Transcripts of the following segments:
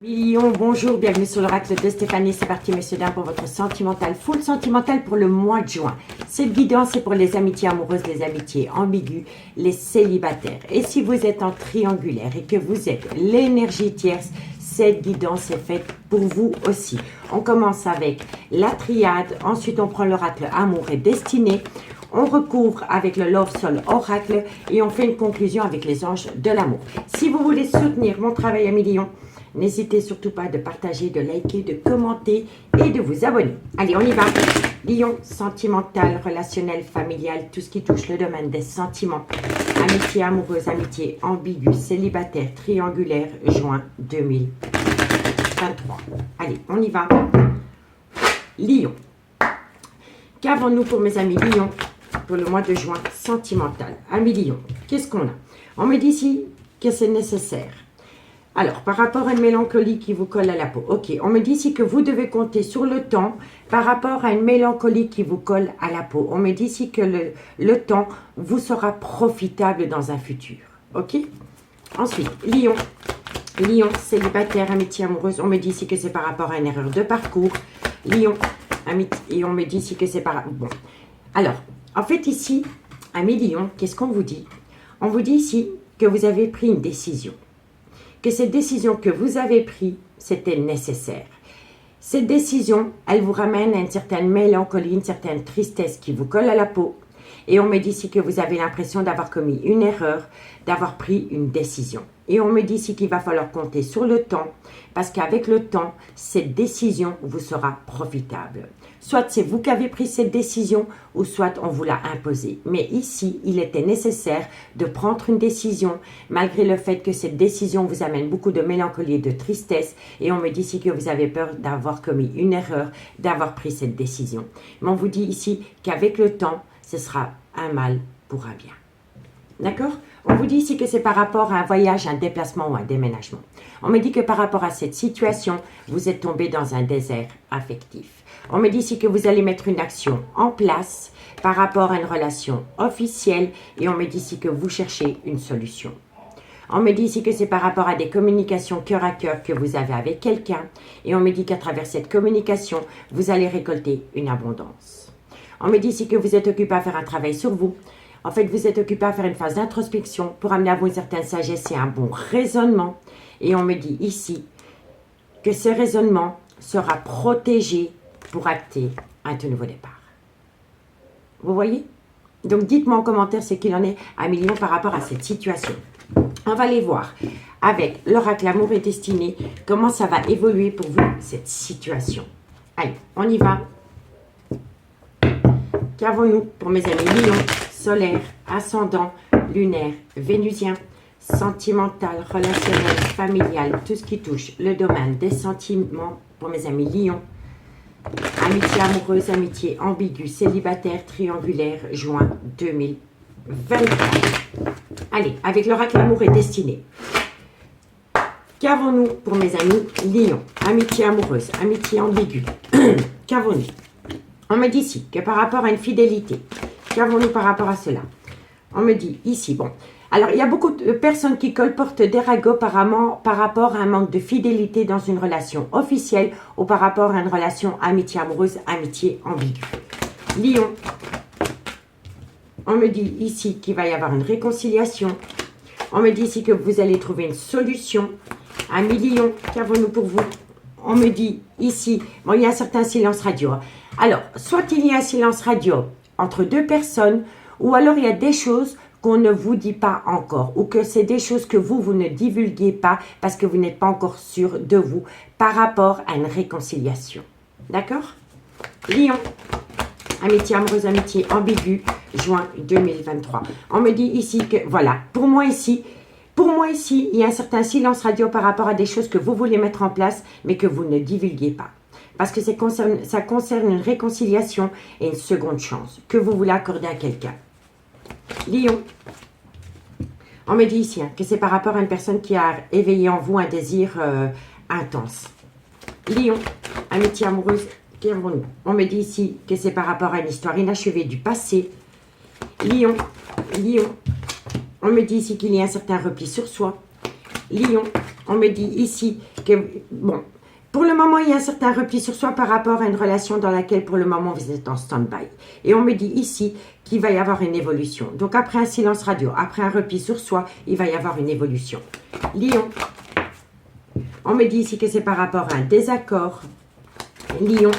Lion, bonjour, bienvenue sur l'oracle de Stéphanie. C'est parti, messieurs, dames, pour votre sentimental, full sentimental pour le mois de juin. Cette guidance est pour les amitiés amoureuses, les amitiés ambiguës, les célibataires. Et si vous êtes en triangulaire et que vous êtes l'énergie tierce, cette guidance est faite pour vous aussi. On commence avec la triade, ensuite on prend l'oracle amour et destinée. On recouvre avec le Love Soul Oracle et on fait une conclusion avec les anges de l'amour. Si vous voulez soutenir mon travail à millions, n'hésitez surtout pas de partager, de liker, de commenter et de vous abonner. Allez, on y va. Lion, sentimental, relationnel, familial, tout ce qui touche le domaine des sentiments. Amitié amoureuse, amitié ambiguë, célibataire, triangulaire, juin 2023. Allez, on y va. Lion. Qu'avons-nous pour mes amis Lion pour le mois de juin sentimental? Amis Lion, qu'est-ce qu'on a? On me dit ici que c'est nécessaire. Alors, par rapport à une mélancolie qui vous colle à la peau. Ok, on me dit ici que vous devez compter sur le temps par rapport à une mélancolie qui vous colle à la peau. On me dit ici que le temps vous sera profitable dans un futur. Ok? Ensuite, Lion. Lion, célibataire, amitié amoureuse. On me dit ici que c'est par rapport à une erreur de parcours. Lion, amitié. Et on me dit ici que c'est par... Bon. Alors, en fait ici, amis Lion, qu'est-ce qu'on vous dit? On vous dit ici que vous avez pris une décision. Que cette décision que vous avez prise, c'était nécessaire. Cette décision, elle vous ramène à une certaine mélancolie, une certaine tristesse qui vous colle à la peau. Et on me dit ici que vous avez l'impression d'avoir commis une erreur, d'avoir pris une décision. Et on me dit ici qu'il va falloir compter sur le temps, parce qu'avec le temps, cette décision vous sera profitable. Soit c'est vous qui avez pris cette décision, ou soit on vous l'a imposée. Mais ici, il était nécessaire de prendre une décision, malgré le fait que cette décision vous amène beaucoup de mélancolie et de tristesse. Et on me dit ici que vous avez peur d'avoir commis une erreur, d'avoir pris cette décision. Mais on vous dit ici qu'avec le temps, ce sera un mal pour un bien. D'accord? On vous dit ici que c'est par rapport à un voyage, un déplacement ou un déménagement. On me dit que par rapport à cette situation, vous êtes tombé dans un désert affectif. On me dit ici que vous allez mettre une action en place par rapport à une relation officielle et on me dit ici que vous cherchez une solution. On me dit ici que c'est par rapport à des communications cœur à cœur que vous avez avec quelqu'un et on me dit qu'à travers cette communication, vous allez récolter une abondance. On me dit ici que vous êtes occupé à faire un travail sur vous. En fait, vous êtes occupé à faire une phase d'introspection pour amener à vous une certaine sagesse et un bon raisonnement. Et on me dit ici que ce raisonnement sera protégé pour acter un tout nouveau départ. Vous voyez? Donc, dites-moi en commentaire ce qu'il en est à millions par rapport à cette situation. On va aller voir avec l'oracle amour et destinée comment ça va évoluer pour vous, cette situation. Allez, on y va. Qu'avons-nous pour mes amis Lion, solaire, ascendant, lunaire, vénusien, sentimental, relationnel, familial, tout ce qui touche le domaine des sentiments pour mes amis Lion, amitié amoureuse, amitié ambiguë, célibataire, triangulaire, juin 2023. Allez, avec l'oracle amour et destinée. Qu'avons-nous pour mes amis Lion, amitié amoureuse, amitié ambiguë? Qu'avons-nous? On me dit ici que par rapport à une fidélité, qu'avons-nous par rapport à cela? On me dit ici, bon, alors il y a beaucoup de personnes qui colportent des ragots par rapport à un manque de fidélité dans une relation officielle ou par rapport à une relation amitié amoureuse, amitié ambiguë. Lion, on me dit ici qu'il va y avoir une réconciliation. On me dit ici que vous allez trouver une solution. Amis Lion, qu'avons-nous pour vous? On me dit ici, bon, il y a un certain silence radio. Alors, soit il y a un silence radio entre deux personnes, ou alors il y a des choses qu'on ne vous dit pas encore, ou que c'est des choses que vous ne divulguez pas parce que vous n'êtes pas encore sûr de vous par rapport à une réconciliation. D'accord? Lion, amitié amoureuse, amitié ambiguë, juin 2023. On me dit ici que, voilà, pour moi ici, il y a un certain silence radio par rapport à des choses que vous voulez mettre en place, mais que vous ne divulguez pas. Parce que ça concerne une réconciliation et une seconde chance que vous voulez accorder à quelqu'un. Lion, on me dit ici que c'est par rapport à une personne qui a éveillé en vous un désir intense. Lion, amitié amoureuse, qu'avons-nous? On me dit ici que c'est par rapport à une histoire inachevée du passé. Lion, on me dit ici qu'il y a un certain repli sur soi. Lion, on me dit ici Bon, pour le moment, il y a un certain repli sur soi par rapport à une relation dans laquelle, pour le moment, vous êtes en stand-by. Et on me dit ici qu'il va y avoir une évolution. Donc, après un silence radio, après un repli sur soi, il va y avoir une évolution. Lion. On me dit ici que c'est par rapport à un désaccord. Lion.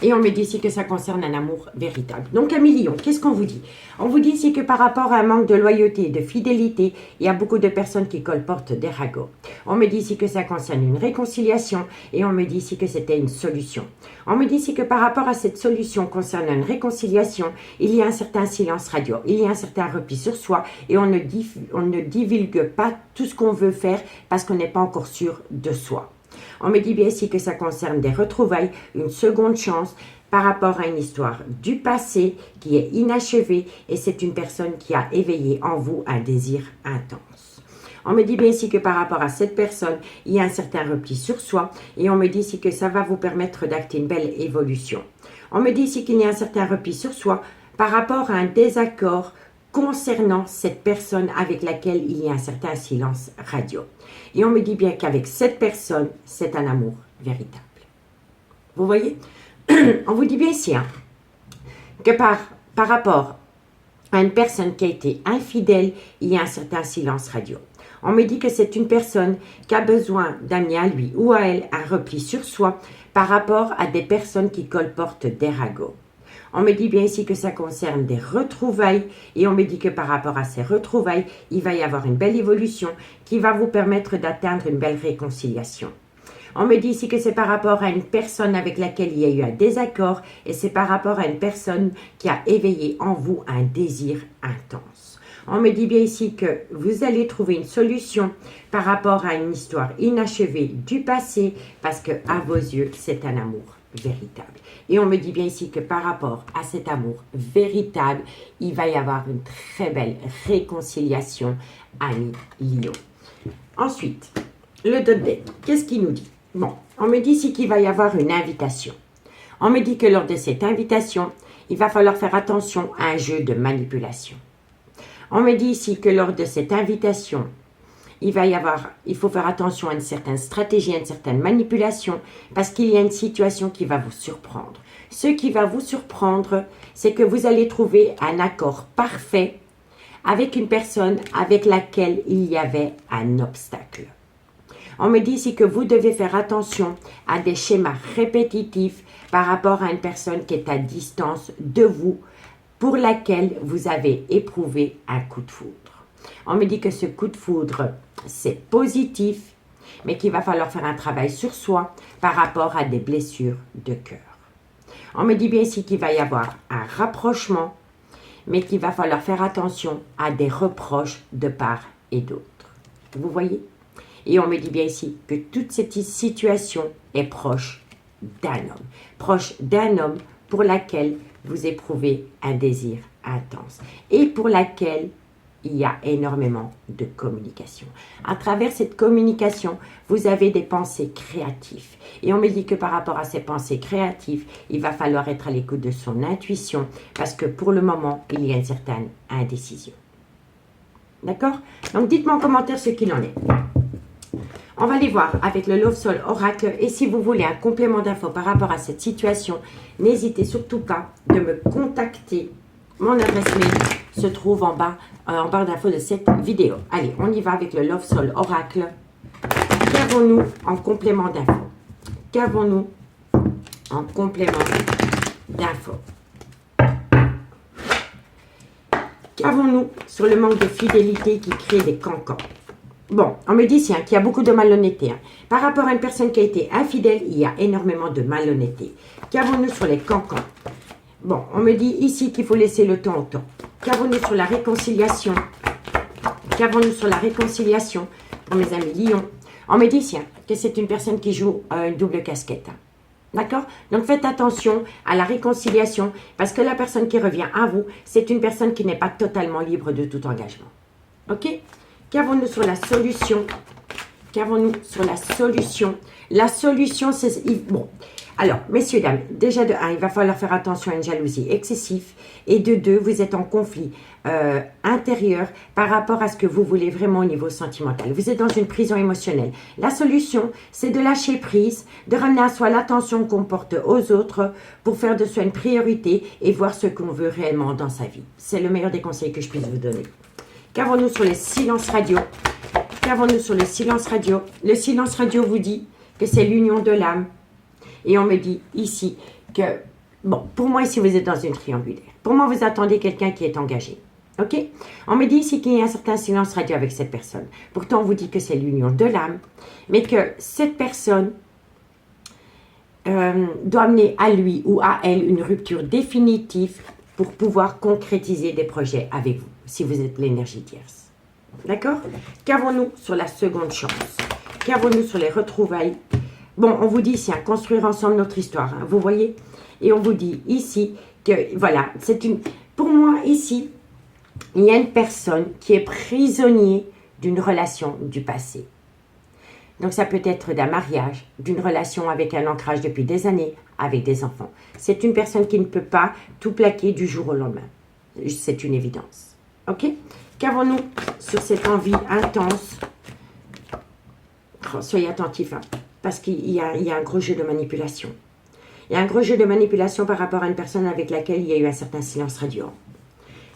Et on me dit ici que ça concerne un amour véritable. Donc, amis Lion, qu'est-ce qu'on vous dit? On vous dit ici que par rapport à un manque de loyauté et de fidélité, il y a beaucoup de personnes qui colportent des ragots. On me dit ici que ça concerne une réconciliation et on me dit ici que c'était une solution. On me dit ici que par rapport à cette solution concernant une réconciliation, il y a un certain silence radio, il y a un certain repli sur soi et on ne divulgue pas tout ce qu'on veut faire parce qu'on n'est pas encore sûr de soi. On me dit bien ici que ça concerne des retrouvailles, une seconde chance par rapport à une histoire du passé qui est inachevée et c'est une personne qui a éveillé en vous un désir intense. On me dit bien ici que par rapport à cette personne, il y a un certain repli sur soi et on me dit ici que ça va vous permettre d'acter une belle évolution. On me dit ici qu'il y a un certain repli sur soi par rapport à un désaccord concernant cette personne avec laquelle il y a un certain silence radio. Et on me dit bien qu'avec cette personne, c'est un amour véritable. Vous voyez? On vous dit bien ici que par rapport à une personne qui a été infidèle, il y a un certain silence radio. On me dit que c'est une personne qui a besoin d'amener à lui ou à elle un repli sur soi par rapport à des personnes qui colportent des ragots. On me dit bien ici que ça concerne des retrouvailles et on me dit que par rapport à ces retrouvailles, il va y avoir une belle évolution qui va vous permettre d'atteindre une belle réconciliation. On me dit ici que c'est par rapport à une personne avec laquelle il y a eu un désaccord et c'est par rapport à une personne qui a éveillé en vous un désir intense. On me dit bien ici que vous allez trouver une solution par rapport à une histoire inachevée du passé parce que à vos yeux, c'est un amour véritable. Et on me dit bien ici que par rapport à cet amour véritable, il va y avoir une très belle réconciliation, amis Lion. Ensuite, le dos de dette, qu'est-ce qu'il nous dit? Bon, on me dit ici qu'il va y avoir une invitation. On me dit que lors de cette invitation, il va falloir faire attention à un jeu de manipulation. On me dit ici que lors de cette invitation, il faut faire attention à une certaine stratégie, à une certaine manipulation, parce qu'il y a une situation qui va vous surprendre. Ce qui va vous surprendre, c'est que vous allez trouver un accord parfait avec une personne avec laquelle il y avait un obstacle. On me dit ici que vous devez faire attention à des schémas répétitifs par rapport à une personne qui est à distance de vous, pour laquelle vous avez éprouvé un coup de foudre. On me dit que ce coup de foudre, c'est positif, mais qu'il va falloir faire un travail sur soi par rapport à des blessures de cœur. On me dit bien ici qu'il va y avoir un rapprochement, mais qu'il va falloir faire attention à des reproches de part et d'autre. Vous voyez? Et on me dit bien ici que toute cette situation est proche d'un homme pour laquelle vous éprouvez un désir intense et pour laquelle il y a énormément de communication. À travers cette communication, vous avez des pensées créatives. Et on me dit que par rapport à ces pensées créatives, il va falloir être à l'écoute de son intuition parce que pour le moment, il y a une certaine indécision. D'accord? Donc, dites-moi en commentaire ce qu'il en est. On va aller voir avec le Love Soul Oracle. Et si vous voulez un complément d'infos par rapport à cette situation, n'hésitez surtout pas de me contacter. Mon adresse mail se trouve en barre d'infos de cette vidéo. Allez, on y va avec le Love Soul Oracle. Qu'avons-nous en complément d'infos? Qu'avons-nous en complément d'infos? Qu'avons-nous sur le manque de fidélité qui crée des cancans? Bon, on me dit ici qu'il y a beaucoup de malhonnêteté. Par rapport à une personne qui a été infidèle, il y a énormément de malhonnêteté. Qu'avons-nous sur les cancans? Bon, on me dit ici qu'il faut laisser le temps au temps. Qu'avons-nous sur la réconciliation? Qu'avons-nous sur la réconciliation pour mes amis Lion? On me dit ici que c'est une personne qui joue une double casquette. D'accord? Donc faites attention à la réconciliation parce que la personne qui revient à vous, c'est une personne qui n'est pas totalement libre de tout engagement. Ok? Qu'avons-nous sur la solution? qu'avons-nous sur la solution? La solution, c'est... Bon, alors, messieurs, dames, déjà de 1, il va falloir faire attention à une jalousie excessive. Et de 2, vous êtes en conflit intérieur par rapport à ce que vous voulez vraiment au niveau sentimental. Vous êtes dans une prison émotionnelle. La solution, c'est de lâcher prise, de ramener à soi l'attention qu'on porte aux autres pour faire de soi une priorité et voir ce qu'on veut réellement dans sa vie. C'est le meilleur des conseils que je puisse vous donner. Qu'avons-nous sur les silences radio? Qu'avons-nous sur le silence radio? Le silence radio vous dit que c'est l'union de l'âme. Et on me dit ici que, bon, pour moi ici vous êtes dans une triangulaire. Pour moi vous attendez quelqu'un qui est engagé. Ok? On me dit ici qu'il y a un certain silence radio avec cette personne. Pourtant on vous dit que c'est l'union de l'âme. Mais que cette personne doit amener à lui ou à elle une rupture définitive pour pouvoir concrétiser des projets avec vous. Si vous êtes l'énergie tierce. D'accord? Qu'avons-nous sur la seconde chance? Qu'avons-nous sur les retrouvailles? Bon, on vous dit ici, construire ensemble notre histoire, hein, vous voyez? Et on vous dit ici que, voilà, c'est une... Pour moi, ici, il y a une personne qui est prisonnier d'une relation du passé. Donc, ça peut être d'un mariage, d'une relation avec un ancrage depuis des années, avec des enfants. C'est une personne qui ne peut pas tout plaquer du jour au lendemain. C'est une évidence. Ok? Qu'avons-nous sur cette envie intense? Oh, soyez attentifs, hein, parce qu'il y a un gros jeu de manipulation. Il y a un gros jeu de manipulation par rapport à une personne avec laquelle il y a eu un certain silence radio.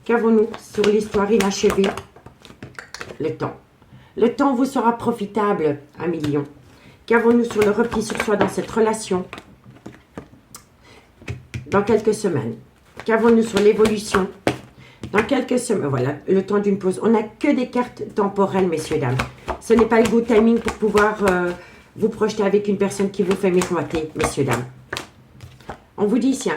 Qu'avons-nous sur l'histoire inachevée? Le temps. Le temps vous sera profitable, 1 million. Qu'avons-nous sur le repli sur soi dans cette relation? Dans quelques semaines. Qu'avons-nous sur l'évolution? Dans quelques semaines, voilà, le temps d'une pause. On n'a que des cartes temporelles, messieurs, dames. Ce n'est pas le good timing pour pouvoir vous projeter avec une personne qui vous fait miroiter, messieurs, dames. On vous dit ici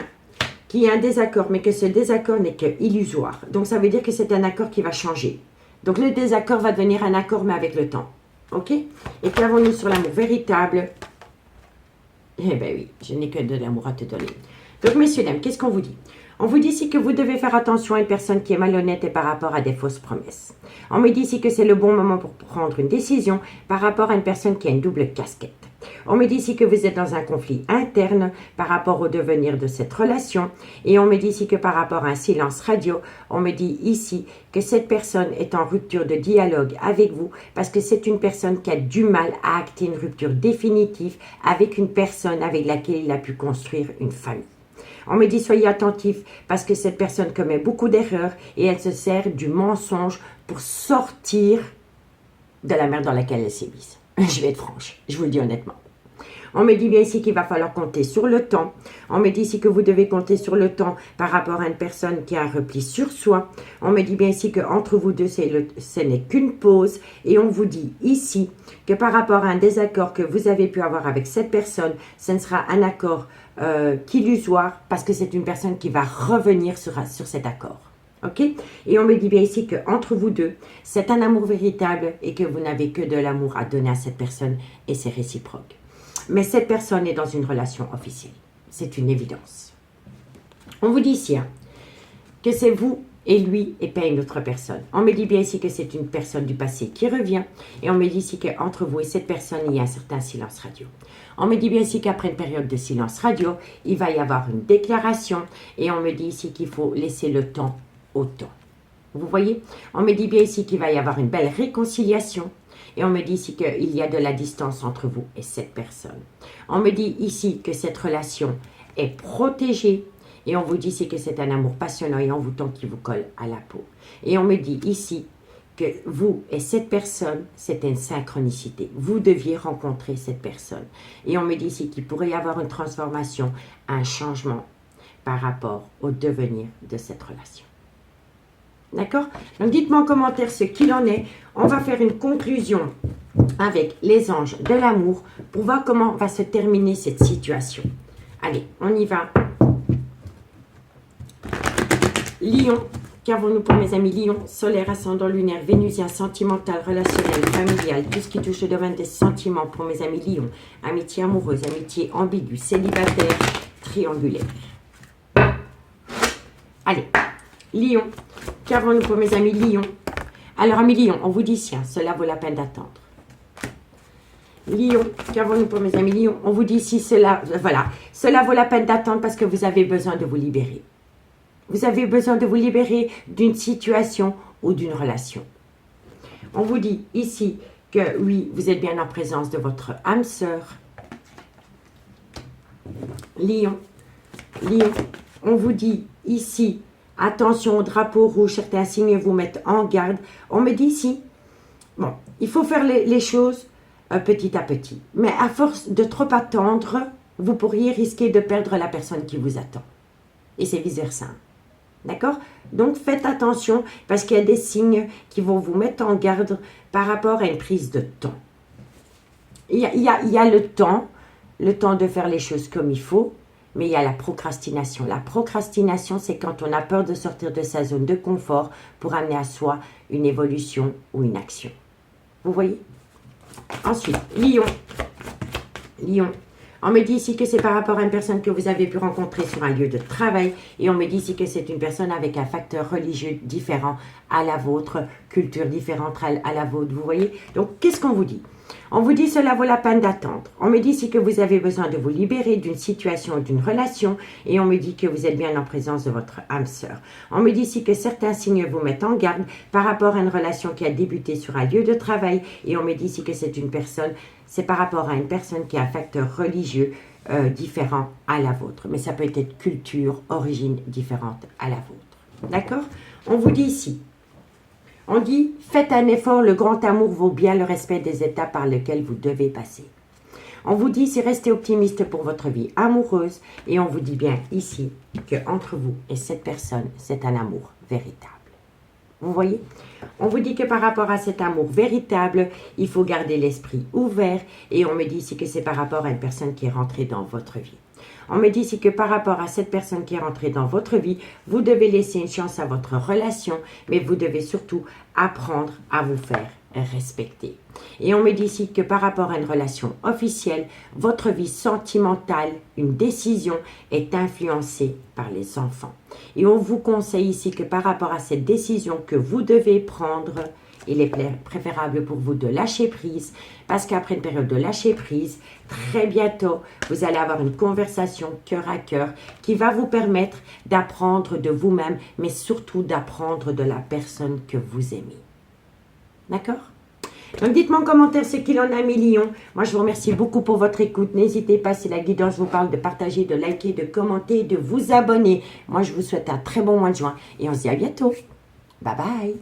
qu'il y a un désaccord, mais que ce désaccord n'est que illusoire. Donc, ça veut dire que c'est un accord qui va changer. Donc, le désaccord va devenir un accord, mais avec le temps. OK? Et qu'avons-nous sur l'amour véritable? Eh bien oui, je n'ai que de l'amour à te donner. Donc, messieurs, dames, qu'est-ce qu'on vous dit? On vous dit ici que vous devez faire attention à une personne qui est malhonnête et par rapport à des fausses promesses. On me dit ici que c'est le bon moment pour prendre une décision par rapport à une personne qui a une double casquette. On me dit ici que vous êtes dans un conflit interne par rapport au devenir de cette relation. Et on me dit ici que par rapport à un silence radio, on me dit ici que cette personne est en rupture de dialogue avec vous parce que c'est une personne qui a du mal à acter une rupture définitive avec une personne avec laquelle il a pu construire une famille. On me dit soyez attentifs parce que cette personne commet beaucoup d'erreurs et elle se sert du mensonge pour sortir de la merde dans laquelle elle s'est mise. Je vais être franche, je vous le dis honnêtement. On me dit bien ici qu'il va falloir compter sur le temps. On me dit ici que vous devez compter sur le temps par rapport à une personne qui a un repli sur soi. On me dit bien ici qu'entre vous deux, ce n'est qu'une pause. Et on vous dit ici que par rapport à un désaccord que vous avez pu avoir avec cette personne, ce ne sera un accord qu'illusoire parce que c'est une personne qui va revenir sur cet accord. Ok? Et on me dit bien ici qu'entre vous deux, c'est un amour véritable et que vous n'avez que de l'amour à donner à cette personne et c'est réciproque. Mais cette personne est dans une relation officielle. C'est une évidence. On vous dit ici que c'est vous et lui et pas une autre personne. On me dit bien ici que c'est une personne du passé qui revient. Et on me dit ici qu'entre vous et cette personne, il y a un certain silence radio. On me dit bien ici qu'après une période de silence radio, il va y avoir une déclaration. Et on me dit ici qu'il faut laisser le temps au temps. Vous voyez? On me dit bien ici qu'il va y avoir une belle réconciliation. Et on me dit ici qu'il y a de la distance entre vous et cette personne. On me dit ici que cette relation est protégée. Et on vous dit ici que c'est un amour passionnant et envoûtant qui vous colle à la peau. Et on me dit ici que vous et cette personne, c'est une synchronicité. Vous deviez rencontrer cette personne. Et on me dit ici qu'il pourrait y avoir une transformation, un changement par rapport au devenir de cette relation. D'accord? Donc, dites-moi en commentaire ce qu'il en est. On va faire une conclusion avec les anges de l'amour pour voir comment va se terminer cette situation. Allez, on y va. Lion, qu'avons-nous pour mes amis Lion? Solaire, ascendant lunaire, vénusien, sentimental, relationnel, familial, tout ce qui touche le domaine des sentiments pour mes amis Lion. Amitié amoureuse, amitié ambiguë, célibataire, triangulaire. Allez, Lion, qu'avons-nous pour mes amis Lion? Alors, amis Lion, on vous dit si, cela vaut la peine d'attendre. Lion, qu'avons-nous pour mes amis Lion? On vous dit ici, cela, voilà, cela vaut la peine d'attendre parce que vous avez besoin de vous libérer. Vous avez besoin de vous libérer d'une situation ou d'une relation. On vous dit ici que oui, vous êtes bien en présence de votre âme sœur. Lion, Lion, on vous dit ici, attention au drapeau rouge, certains signes vous mettent en garde. On me dit ici, bon, il faut faire les choses petit à petit. Mais à force de trop attendre, vous pourriez risquer de perdre la personne qui vous attend. Et c'est vice-versa. D'accord? Donc faites attention parce qu'il y a des signes qui vont vous mettre en garde par rapport à une prise de temps. Il y a le temps de faire les choses comme il faut, mais il y a la procrastination. La procrastination, c'est quand on a peur de sortir de sa zone de confort pour amener à soi une évolution ou une action. Vous voyez? Ensuite, Lion. Lion. On me dit ici que c'est par rapport à une personne que vous avez pu rencontrer sur un lieu de travail. Et on me dit ici que c'est une personne avec un facteur religieux différent à la vôtre, culture différente à la vôtre. Vous voyez? Donc, qu'est-ce qu'on vous dit? On vous dit cela vaut la peine d'attendre. On me dit ici que vous avez besoin de vous libérer d'une situation ou d'une relation. Et on me dit que vous êtes bien en présence de votre âme sœur. On me dit ici que certains signes vous mettent en garde par rapport à une relation qui a débuté sur un lieu de travail. Et on me dit ici que c'est une personne, c'est par rapport à une personne qui a un facteur religieux différent à la vôtre. Mais ça peut être culture, origine différente à la vôtre. D'accord? On vous dit ici. On dit, faites un effort, le grand amour vaut bien le respect des étapes par lesquelles vous devez passer. On vous dit, c'est rester optimiste pour votre vie amoureuse. Et on vous dit bien ici qu'entre vous et cette personne, c'est un amour véritable. Vous voyez? On vous dit que par rapport à cet amour véritable, il faut garder l'esprit ouvert. Et on me dit ici que c'est par rapport à une personne qui est rentrée dans votre vie. On me dit ici que par rapport à cette personne qui est rentrée dans votre vie, vous devez laisser une chance à votre relation, mais vous devez surtout apprendre à vous faire respecter. Et on me dit ici que par rapport à une relation officielle, votre vie sentimentale, une décision est influencée par les enfants. Et on vous conseille ici que par rapport à cette décision que vous devez prendre, il est préférable pour vous de lâcher prise parce qu'après une période de lâcher prise, très bientôt, vous allez avoir une conversation cœur à cœur qui va vous permettre d'apprendre de vous-même, mais surtout d'apprendre de la personne que vous aimez. D'accord? Donc dites-moi en commentaire ce qu'il en a mis Lion. Moi je vous remercie beaucoup pour votre écoute. N'hésitez pas, si la guidance vous parle, de partager, de liker, de commenter, de vous abonner. Moi je vous souhaite un très bon mois de juin et on se dit à bientôt. Bye bye.